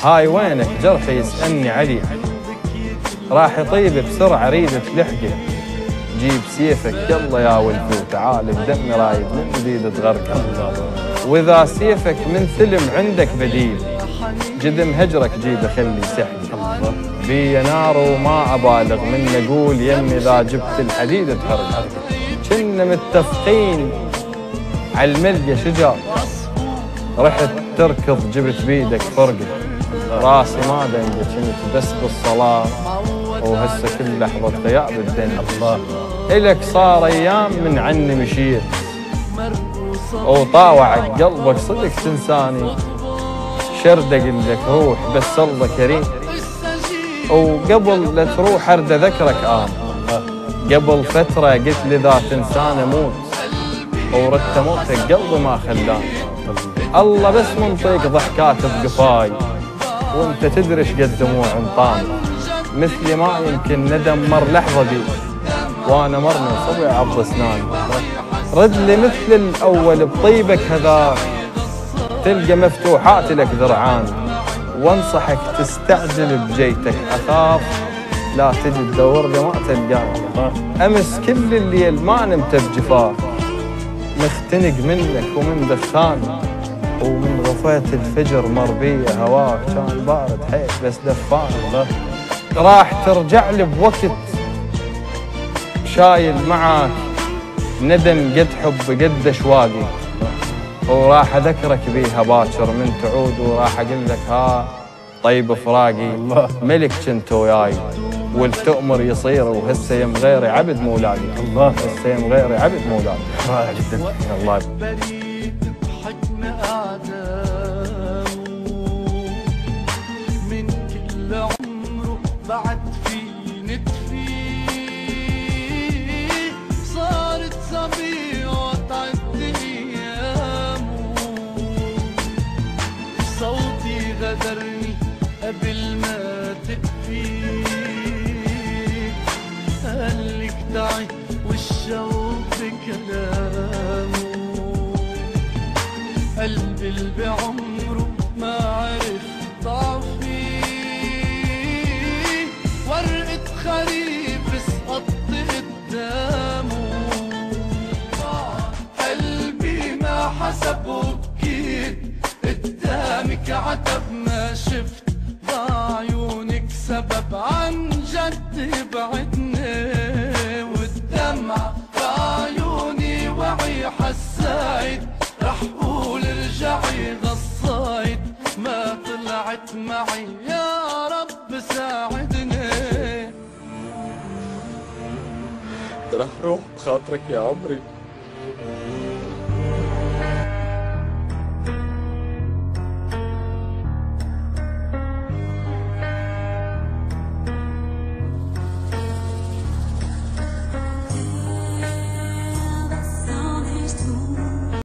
هاي وينك جرحي يسألني علي، راح يطيب بسرعة ريدة لحقه، جيب سيفك يلا يا ولفي وتعال بدم رايد من جديد تغرقه، واذا سيفك من ثلم عندك بديل، جدم هجرك جيب خلي سحقه، بي نار وما ابالغ من اقول يمي اذا جبت الحديد تحرقه، كنا متفقين على الملقى شجار، رحت تركض جبت بيدك فرقه، راسي ما دنقه كنت بس بالصلاه، وهسه كل لحظه غياب الدنيا، إلك صار ايام من عني مشيت، وطاوع قلبك صدق تنساني، شرد اقول لك روح بس الله كريم، وقبل لا تروح ارد اذكرك قبل فتره قلت لي اذا تنساني موت، وردت موتك قلبي ما خلاني، الله بس منطيك ضحكات بقفاي، وانت تدري ايش قد دموع انطاني، مثلي ما يمكن ندم مر لحظه بي، وانا مرمي صبع عض اسناني، رد لي مثل الاول بطيبك هذاك، تلقى مفتوحات لك ذرعان، وانصحك تستعجل بجيتك، اخاف لا تجي تدور لي ما تلقاني، امس كل الليل ما نمت بجفاك، مختنق منك ومن دخاني، ومن غفيت الفجر مر بي هواك، كان بارد حيل بس دفاني، راح ترجع لي بوقت شايل معاك ندم قد حب قد اشواقي، وراح اذكرك بيها باكر من تعود، وراح اقول لك ها طيب فراقي، ملك كنت وياي والتؤمر يصير، وهسه يم غيري عبد مولاي، هسه يم غيري عبد مولاي. رائع جدا. الله من كل عمره بعد في نتفي، صارت صبي وتعد ايامه، صوتي غدرني قبل ما تكفي، قالك تعي والشوق بكلامه، قلبي اللي بعمره ما عرف ضعفي، ورقة خريف سقطت قدامه، قلبي ما حسب وبكيت قدامك عتب ما شفت، بعيونك سبب عن جد يبعدني، والدمع بعيوني وعي حسايد، رح قول رجعي غصايد، ما طلعت معي يا رب ساعدني. رح روح بخاطرك يا عمري.